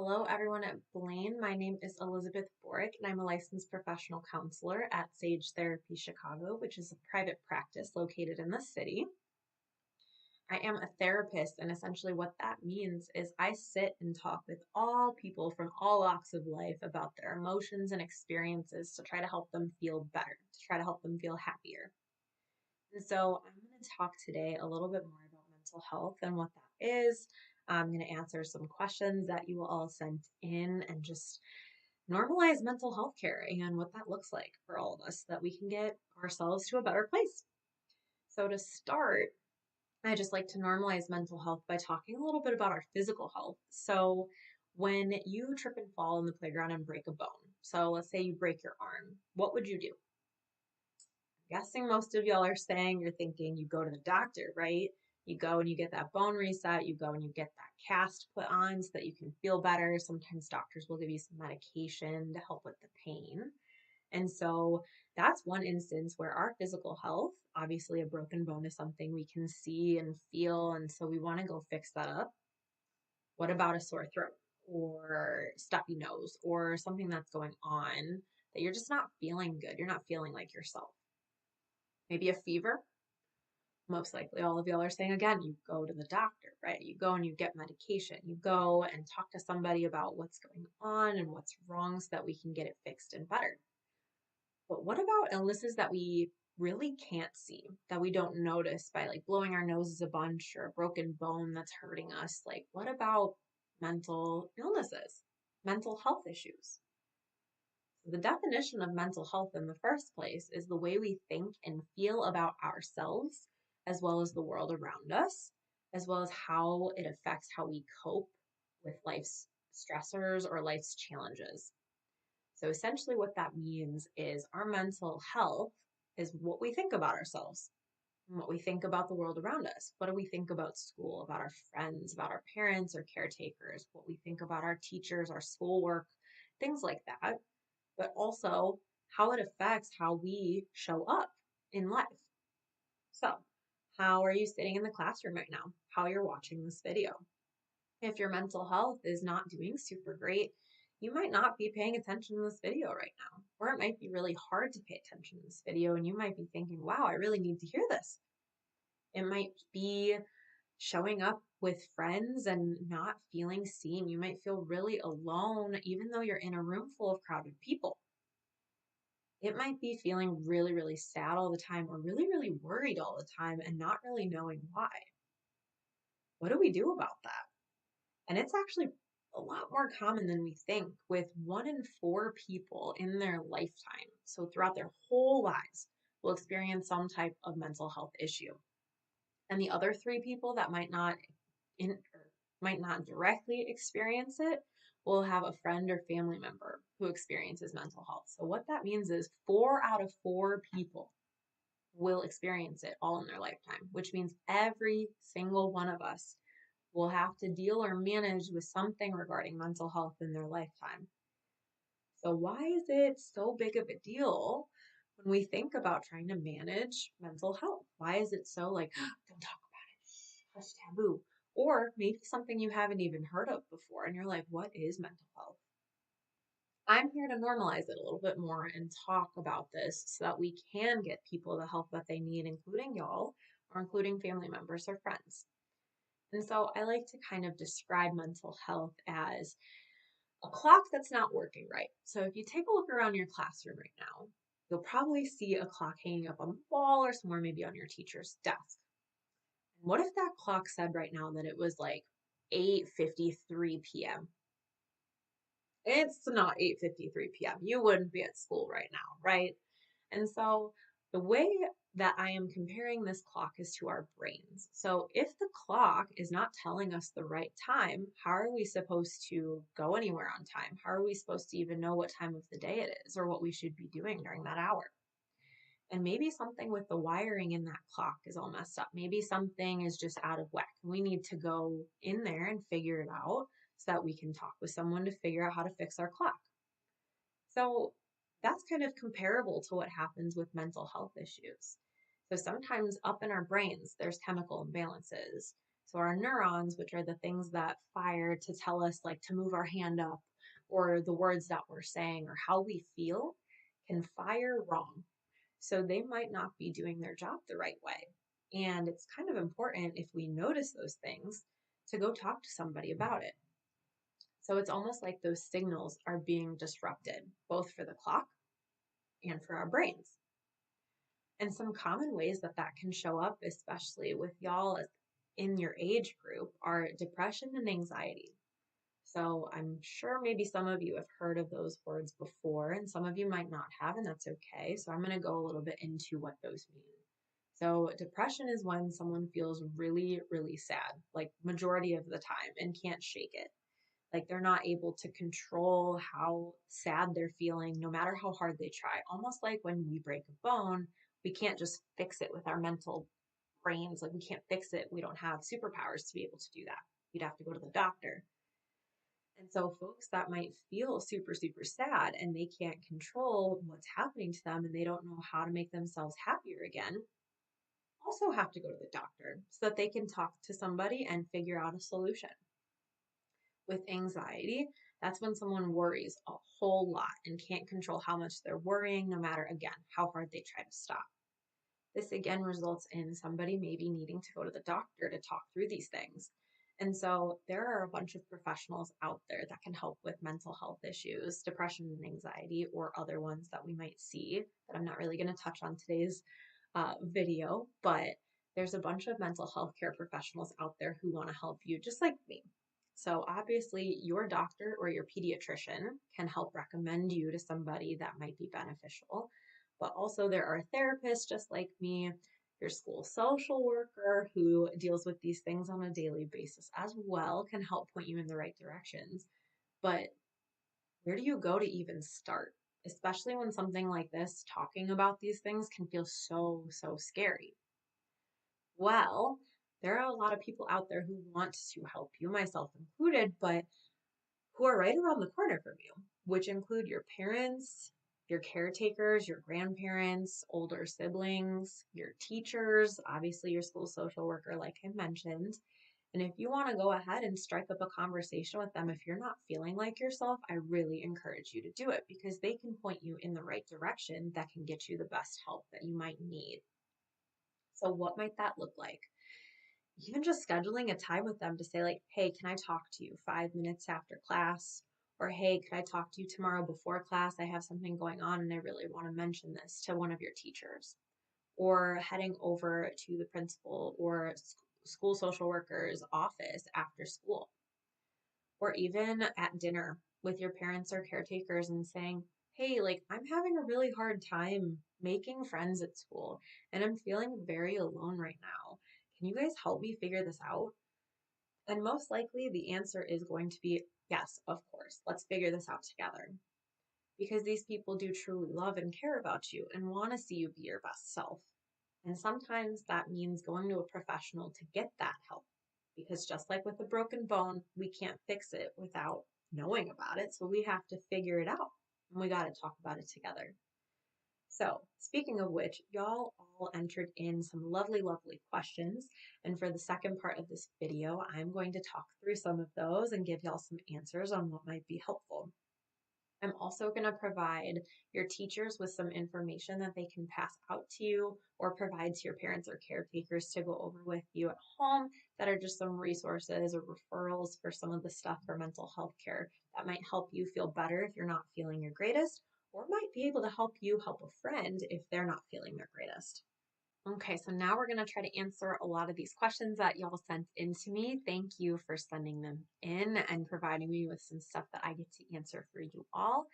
Hello, everyone at Blaine. My name is Elizabeth Borick, and I'm a licensed professional counselor at Sage Therapy Chicago, which is a private practice located in the city. I am a therapist, and essentially what that means is I sit and talk with all people from all walks of life about their emotions and experiences to try to help them feel better, to try to help them feel happier. And so I'm going to talk today a little bit more about mental health and what that is. I'm going to answer some questions that you all sent in and just normalize mental health care and what that looks like for all of us so that we can get ourselves to a better place. So to start, I just like to normalize mental health by talking a little bit about our physical health. So when you trip and fall in the playground and break a bone, so let's say you break your arm, what would you do? Guessing most of y'all are saying you're thinking you go to the doctor, right? You go and you get that bone reset, you go and you get that cast put on so that you can feel better. Sometimes doctors will give you some medication to help with the pain. And so that's one instance where our physical health, obviously a broken bone is something we can see and feel, and so we want to go fix that up. What about a sore throat or stuffy nose or something that's going on that you're just not feeling good? You're not feeling like yourself. Maybe a fever. Most likely all of y'all are saying again, you go to the doctor, right? You go and you get medication. You go and talk to somebody about what's going on and what's wrong so that we can get it fixed and better. But what about illnesses that we really can't see, that we don't notice by like blowing our noses a bunch or a broken bone that's hurting us? Like, what about mental illnesses, mental health issues? The definition of mental health in the first place is the way we think and feel about ourselves, as well as the world around us, as well as how it affects how we cope with life's stressors or life's challenges. So essentially, what that means is our mental health is what we think about ourselves and what we think about the world around us. What do we think about school, about our friends, about our parents or caretakers, what we think about our teachers, our schoolwork, things like that, but also how it affects how we show up in life. So, how are you sitting in the classroom right now? How you're watching this video? If your mental health is not doing super great, you might not be paying attention to this video right now. Or it might be really hard to pay attention to this video and you might be thinking, wow, I really need to hear this. It might be showing up with friends and not feeling seen. You might feel really alone, even though you're in a room full of crowded people. It might be feeling really, really sad all the time or really, really worried all the time and not really knowing why. What do we do about that? And it's actually a lot more common than we think, with 1 in 4 people in their lifetime, so throughout their whole lives, will experience some type of mental health issue. And the other 3 people that might not directly experience it will have a friend or family member who experiences mental health. So what that means is 4 out of 4 people will experience it all in their lifetime, which means every single one of us will have to deal or manage with something regarding mental health in their lifetime. So why is it so big of a deal when we think about trying to manage mental health? Why is it so like, don't talk about it, hush, taboo? Or maybe something you haven't even heard of before and you're like, what is mental health? I'm here to normalize it a little bit more and talk about this so that we can get people the help that they need, including y'all or including family members or friends. And so I like to kind of describe mental health as a clock that's not working right. So if you take a look around your classroom right now, you'll probably see a clock hanging up on the wall or somewhere maybe on your teacher's desk. And what if that clock said right now that it was like 8:53 p.m.? It's not 8:53 p.m. You wouldn't be at school right now, right? And so the way that I am comparing this clock is to our brains. So if the clock is not telling us the right time, how are we supposed to go anywhere on time? How are we supposed to even know what time of the day it is or what we should be doing during that hour? And maybe something with the wiring in that clock is all messed up. Maybe something is just out of whack. We need to go in there and figure it out so that we can talk with someone to figure out how to fix our clock. So that's kind of comparable to what happens with mental health issues. So sometimes up in our brains, there's chemical imbalances. So our neurons, which are the things that fire to tell us like to move our hand up, or the words that we're saying or how we feel, can fire wrong. So they might not be doing their job the right way. And it's kind of important, if we notice those things, to go talk to somebody about it. So it's almost like those signals are being disrupted, both for the clock and for our brains. And some common ways that that can show up, especially with y'all in your age group, are depression and anxiety. So I'm sure maybe some of you have heard of those words before, and some of you might not have, and that's okay. So I'm going to go a little bit into what those mean. So depression is when someone feels really, really sad, like majority of the time, and can't shake it. Like they're not able to control how sad they're feeling, no matter how hard they try. Almost like when we break a bone, we can't just fix it with our mental brains. Like we can't fix it. We don't have superpowers to be able to do that. We'd have to go to the doctor. And so folks that might feel super, super sad and they can't control what's happening to them and they don't know how to make themselves happier again also have to go to the doctor so that they can talk to somebody and figure out a solution. With anxiety, that's when someone worries a whole lot and can't control how much they're worrying, no matter, again, how hard they try to stop. This again results in somebody maybe needing to go to the doctor to talk through these things. And so there are a bunch of professionals out there that can help with mental health issues, depression and anxiety, or other ones that we might see that I'm not really going to touch on today's video, but there's a bunch of mental health care professionals out there who want to help you just like me. So obviously your doctor or your pediatrician can help recommend you to somebody that might be beneficial. But also there are therapists just like me, your school social worker who deals with these things on a daily basis as well can help point you in the right directions. But where do you go to even start? Especially when something like this, talking about these things can feel so, so scary. Well, there are a lot of people out there who want to help you, myself included, but who are right around the corner from you, which include your parents, your caretakers, your grandparents, older siblings, your teachers, obviously your school social worker, like I mentioned. And if you want to go ahead and strike up a conversation with them, if you're not feeling like yourself, I really encourage you to do it because they can point you in the right direction that can get you the best help that you might need. So, what might that look like? Even just scheduling a time with them to say, like, hey, can I talk to you 5 minutes after class? Or, hey, can I talk to you tomorrow before class? I have something going on and I really want to mention this to one of your teachers. Or heading over to the principal or school social worker's office after school. Or even at dinner with your parents or caretakers and saying, hey, like, I'm having a really hard time making friends at school and I'm feeling very alone right now. Can you guys help me figure this out? And most likely the answer is going to be yes, of course. Let's figure this out together. Because these people do truly love and care about you and want to see you be your best self. And sometimes that means going to a professional to get that help. Because just like with a broken bone, we can't fix it without knowing about it. So we have to figure it out and we got to talk about it together. So, speaking of which, y'all all entered in some lovely, lovely questions. And for the second part of this video, I'm going to talk through some of those and give y'all some answers on what might be helpful. I'm also going to provide your teachers with some information that they can pass out to you or provide to your parents or caretakers to go over with you at home that are just some resources or referrals for some of the stuff for mental health care that might help you feel better if you're not feeling your greatest, or might be able to help you help a friend if they're not feeling their greatest. Okay, so now we're going to try to answer a lot of these questions that y'all sent in to me. Thank you for sending them in and providing me with some stuff that I get to answer for you all.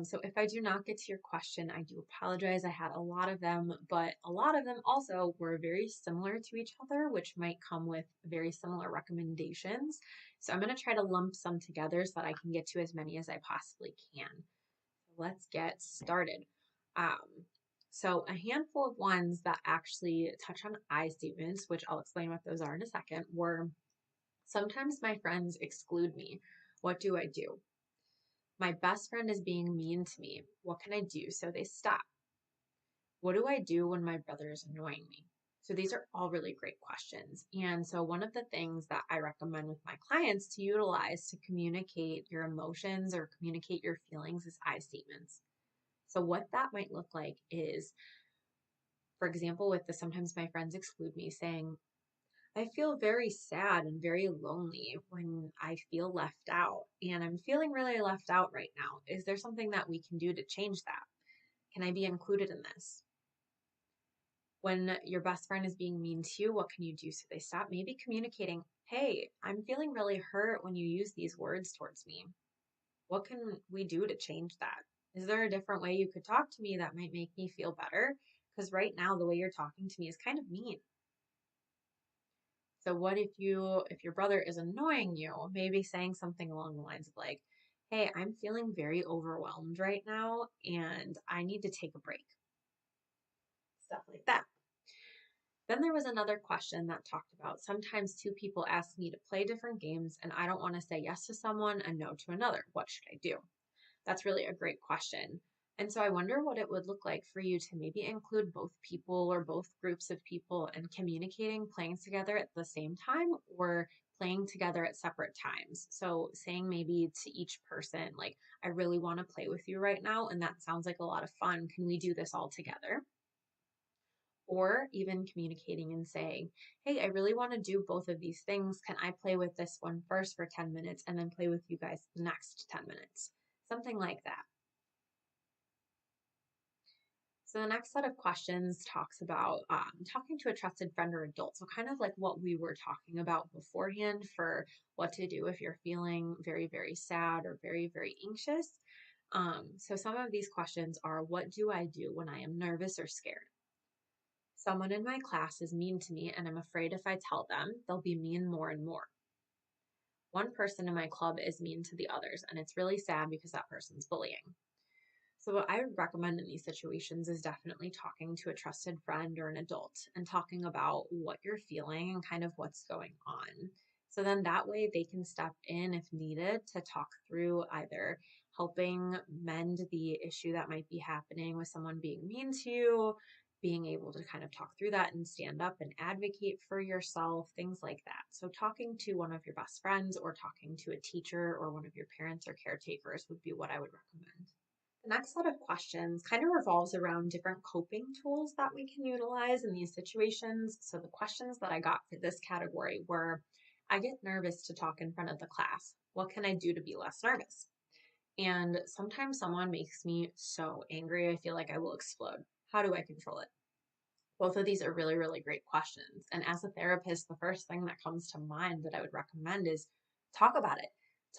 So if I do not get to your question, I do apologize. I had a lot of them, but a lot of them also were very similar to each other, which might come with very similar recommendations. So I'm going to try to lump some together so that I can get to as many as I possibly can. Let's get started. So a handful of ones that actually touch on I statements, which I'll explain what those are in a second, were sometimes my friends exclude me. What do I do? My best friend is being mean to me. What can I do so they stop? What do I do when my brother is annoying me? So these are all really great questions. And so one of the things that I recommend with my clients to utilize to communicate your emotions or communicate your feelings is I statements. So what that might look like is, for example, with the sometimes my friends exclude me, saying, I feel very sad and very lonely when I feel left out, and I'm feeling really left out right now. Is there something that we can do to change that? Can I be included in this? When your best friend is being mean to you, what can you do so they stop? Maybe communicating, hey, I'm feeling really hurt when you use these words towards me. What can we do to change that? Is there a different way you could talk to me that might make me feel better? Because right now, the way you're talking to me is kind of mean. So what if your brother is annoying you, maybe saying something along the lines of like, hey, I'm feeling very overwhelmed right now and I need to take a break. Stuff like that. Then there was another question that talked about sometimes two people ask me to play different games and I don't want to say yes to someone and no to another. What should I do? That's really a great question. And so I wonder what it would look like for you to maybe include both people or both groups of people and communicating, playing together at the same time or playing together at separate times. So saying maybe to each person, like, I really want to play with you right now, and that sounds like a lot of fun. Can we do this all together? Or even communicating and saying, hey, I really want to do both of these things. Can I play with this one first for 10 minutes and then play with you guys the next 10 minutes? Something like that. So the next set of questions talks about talking to a trusted friend or adult. So kind of like what we were talking about beforehand for what to do if you're feeling very, very sad or very, very anxious. So some of these questions are, what do I do when I am nervous or scared? Someone in my class is mean to me and I'm afraid if I tell them, they'll be mean more and more. One person in my club is mean to the others and it's really sad because that person's bullying. So, what I would recommend in these situations is definitely talking to a trusted friend or an adult and talking about what you're feeling and kind of what's going on. So then that way they can step in if needed to talk through either helping mend the issue that might be happening with someone being mean to you, being able to kind of talk through that and stand up and advocate for yourself, things like that. So, talking to one of your best friends or talking to a teacher or one of your parents or caretakers would be what I would recommend. The next set of questions kind of revolves around different coping tools that we can utilize in these situations. So, the questions that I got for this category were, I get nervous to talk in front of the class. What can I do to be less nervous? And sometimes someone makes me so angry, I feel like I will explode. How do I control it? Both of these are really, really great questions. And as a therapist, the first thing that comes to mind that I would recommend is talk about it.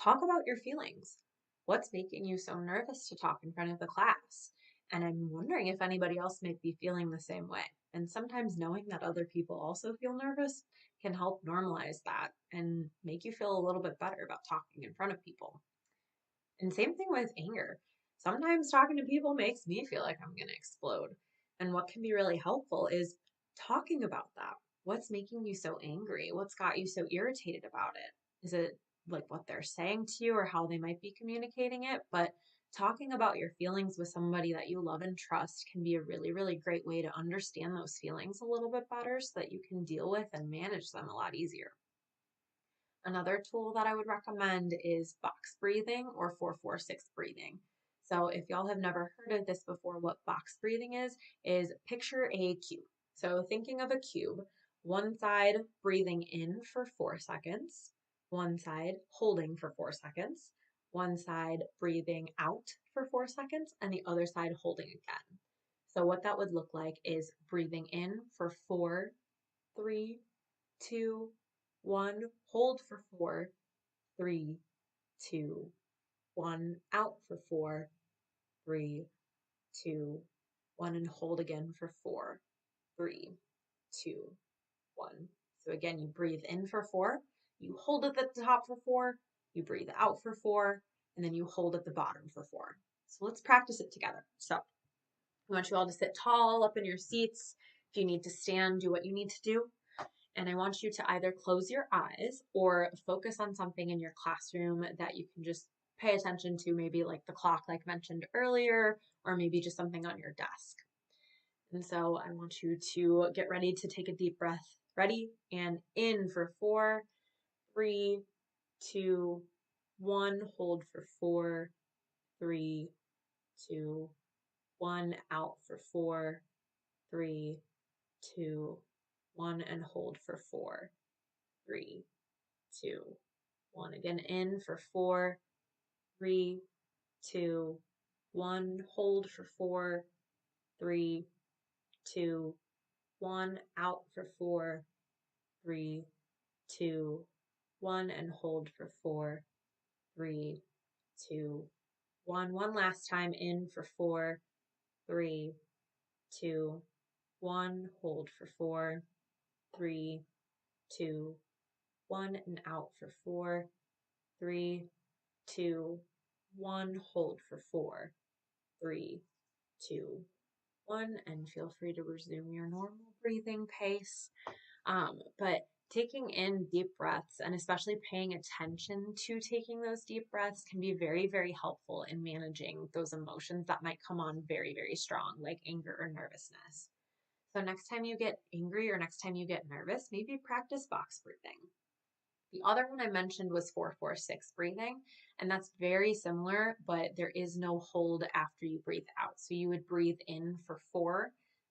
Talk about your feelings. What's making you so nervous to talk in front of the class? And I'm wondering if anybody else might be feeling the same way. And sometimes knowing that other people also feel nervous can help normalize that and make you feel a little bit better about talking in front of people. And same thing with anger. Sometimes talking to people makes me feel like I'm going to explode. And what can be really helpful is talking about that. What's making you so angry? What's got you so irritated about it? Is it like what they're saying to you or how they might be communicating it? But talking about your feelings with somebody that you love and trust can be a really, really great way to understand those feelings a little bit better so that you can deal with and manage them a lot easier. Another tool that I would recommend is box breathing or 4-4-6 breathing. So, if y'all have never heard of this before, what box breathing is picture a cube. So, thinking of a cube, one side breathing in for 4 seconds, one side holding for 4 seconds, one side breathing out for 4 seconds, and the other side holding again. So, what that would look like is breathing in for 4, 3, 2, 1, hold for 4, 3, 2, 1, out for 4, 3, 2, 1, and hold again for 4, 3, 2, 1. So again, you breathe in for 4, you hold it at the top for 4, you breathe out for 4, and then you hold at the bottom for 4. So let's practice it together. So I want you all to sit tall up in your seats. If you need to stand, do what you need to do. And I want you to either close your eyes or focus on something in your classroom that you can just pay attention to, maybe like the clock, like mentioned earlier, or maybe just something on your desk. And so I want you to get ready to take a deep breath. Ready? And in for 4, 3, 2, 1. Hold for 4, 3, 2, 1. Out for 4, 3, 2, 1. And hold for 4, 3, 2, 1. Again, in for 4, 3, 2, 1. Hold for 4, 3, 2, 1. Out for 4, 3, 2, 1. And hold for 4, 3, 2, 1. One last time. In for 4, 3, 2, 1. Hold for 4, 3, 2, 1. And out for 4, 3, 2, 1. Hold for 4, 3, 2, 1. And feel free to resume your normal breathing pace. But taking in deep breaths and especially paying attention to taking those deep breaths can be very, very helpful in managing those emotions that might come on very, very strong, like anger or nervousness. So next time you get angry or next time you get nervous, maybe practice box breathing. The other one I mentioned was 4-4-6 breathing, and that's very similar, but there is no hold after you breathe out. So you would breathe in for 4,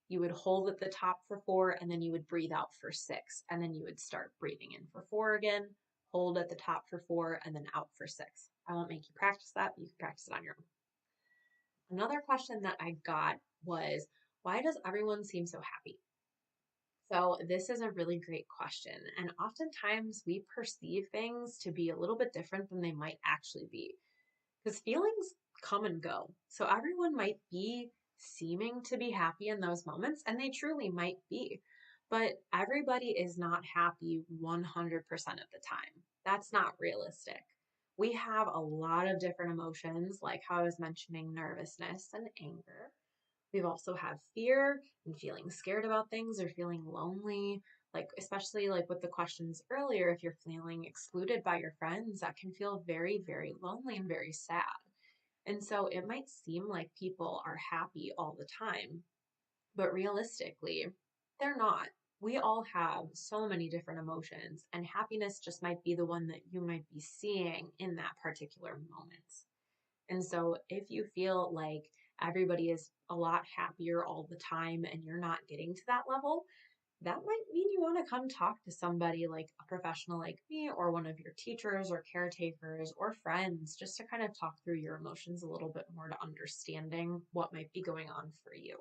you would hold at the top for 4, and then you would breathe out for 6, and then you would start breathing in for 4 again, hold at the top for 4, and then out for 6. I won't make you practice that, but you can practice it on your own. Another question that I got was, why does everyone seem so happy? So, this is a really great question. And oftentimes we perceive things to be a little bit different than they might actually be because feelings come and go. So, everyone might be seeming to be happy in those moments, and they truly might be. But everybody is not happy 100% of the time. That's not realistic. We have a lot of different emotions, like how I was mentioning nervousness and anger. We've also have fear and feeling scared about things or feeling lonely, like especially like with the questions earlier, if you're feeling excluded by your friends, that can feel very, very lonely and very sad. And so it might seem like people are happy all the time, but realistically, they're not. We all have so many different emotions, and happiness just might be the one that you might be seeing in that particular moment. And so if you feel like everybody is a lot happier all the time and you're not getting to that level, that might mean you want to come talk to somebody like a professional like me or one of your teachers or caretakers or friends just to kind of talk through your emotions a little bit more to understanding what might be going on for you.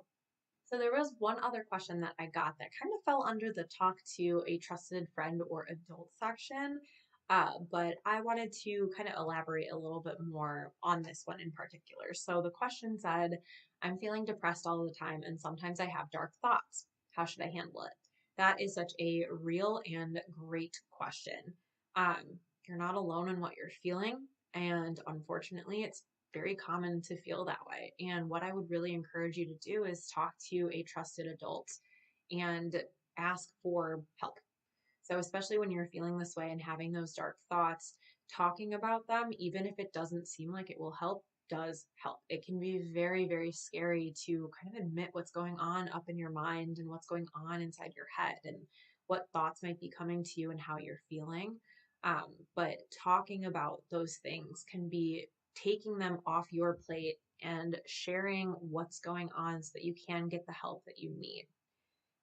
So there was one other question that I got that kind of fell under the talk to a trusted friend or adult section, but I wanted to kind of elaborate a little bit more on this one in particular. So the question said, I'm feeling depressed all the time and sometimes I have dark thoughts. How should I handle it? That is such a real and great question. You're not alone in what you're feeling, and unfortunately, it's very common to feel that way. And what I would really encourage you to do is talk to a trusted adult and ask for help. So, especially when you're feeling this way and having those dark thoughts, talking about them, even if it doesn't seem like it will help, does help. It can be very, very scary to kind of admit what's going on up in your mind and what's going on inside your head and what thoughts might be coming to you and how you're feeling. But talking about those things can be taking them off your plate and sharing what's going on so that you can get the help that you need.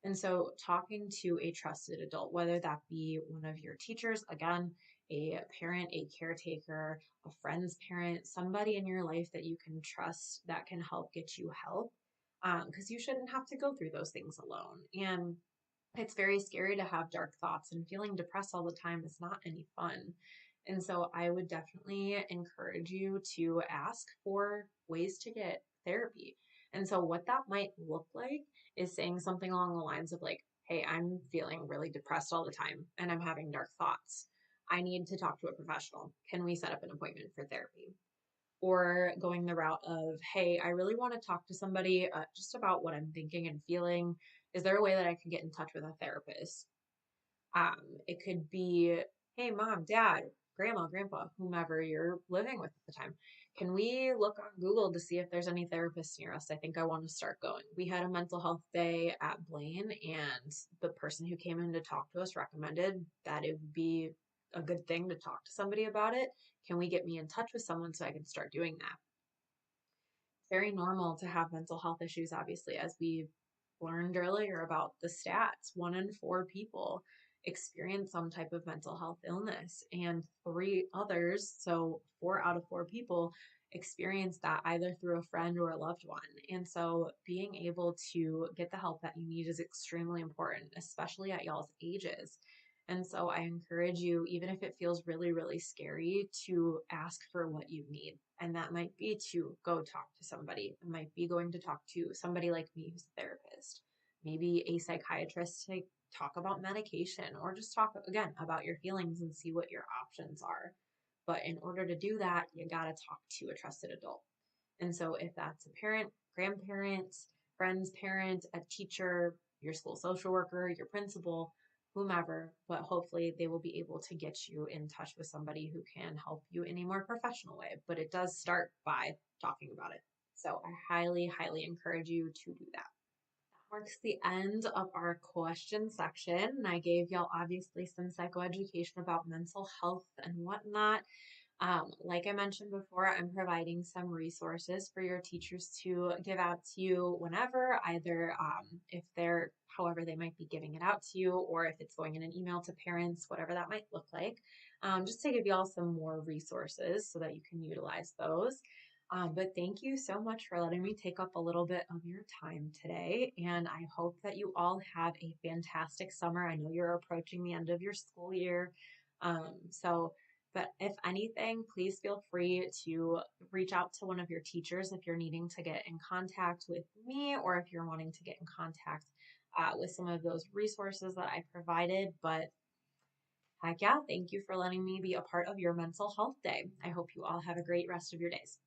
And so, talking to a trusted adult, whether that be one of your teachers, again, a parent, a caretaker, a friend's parent, somebody in your life that you can trust that can help get you help, because you shouldn't have to go through those things alone. And it's very scary to have dark thoughts, and feeling depressed all the time is not any fun. And so I would definitely encourage you to ask for ways to get therapy. And so what that might look like is saying something along the lines of like, hey, I'm feeling really depressed all the time and I'm having dark thoughts. I need to talk to a professional. Can we set up an appointment for therapy? Or going the route of, hey, I really want to talk to somebody just about what I'm thinking and feeling. Is there a way that I can get in touch with a therapist? It could be, hey, mom, dad, grandma, grandpa, whomever you're living with at the time. Can we look on Google to see if there's any therapists near us? I think I want to start going. We had a mental health day at Blaine, and the person who came in to talk to us recommended that it would be a good thing to talk to somebody about it. Can we get me in touch with someone so I can start doing that? Very normal to have mental health issues, obviously, as we learned earlier about the stats. 1 in 4 people experience some type of mental health illness, and 3 others, so 4 out of 4 people, experience that either through a friend or a loved one. And so being able to get the help that you need is extremely important, especially at y'all's ages. And so I encourage you, even if it feels really, really scary, to ask for what you need. And that might be to go talk to somebody. It might be going to talk to somebody like me who's a therapist, maybe a psychiatrist to talk about medication, or just talk again about your feelings and see what your options are. But in order to do that, you got to talk to a trusted adult. And so if that's a parent, grandparent, friend's parent, a teacher, your school social worker, your principal, whomever, but hopefully they will be able to get you in touch with somebody who can help you in a more professional way. But it does start by talking about it. So I highly, highly encourage you to do that. Marks the end of our question section. And I gave y'all obviously some psychoeducation about mental health and whatnot. Like I mentioned before, I'm providing some resources for your teachers to give out to you whenever, either if they're, however, they might be giving it out to you, or if it's going in an email to parents, whatever that might look like, just to give y'all some more resources so that you can utilize those. But thank you so much for letting me take up a little bit of your time today. And I hope that you all have a fantastic summer. I know you're approaching the end of your school year. But if anything, please feel free to reach out to one of your teachers if you're needing to get in contact with me, or if you're wanting to get in contact with some of those resources that I provided. But heck yeah, thank you for letting me be a part of your mental health day. I hope you all have a great rest of your days.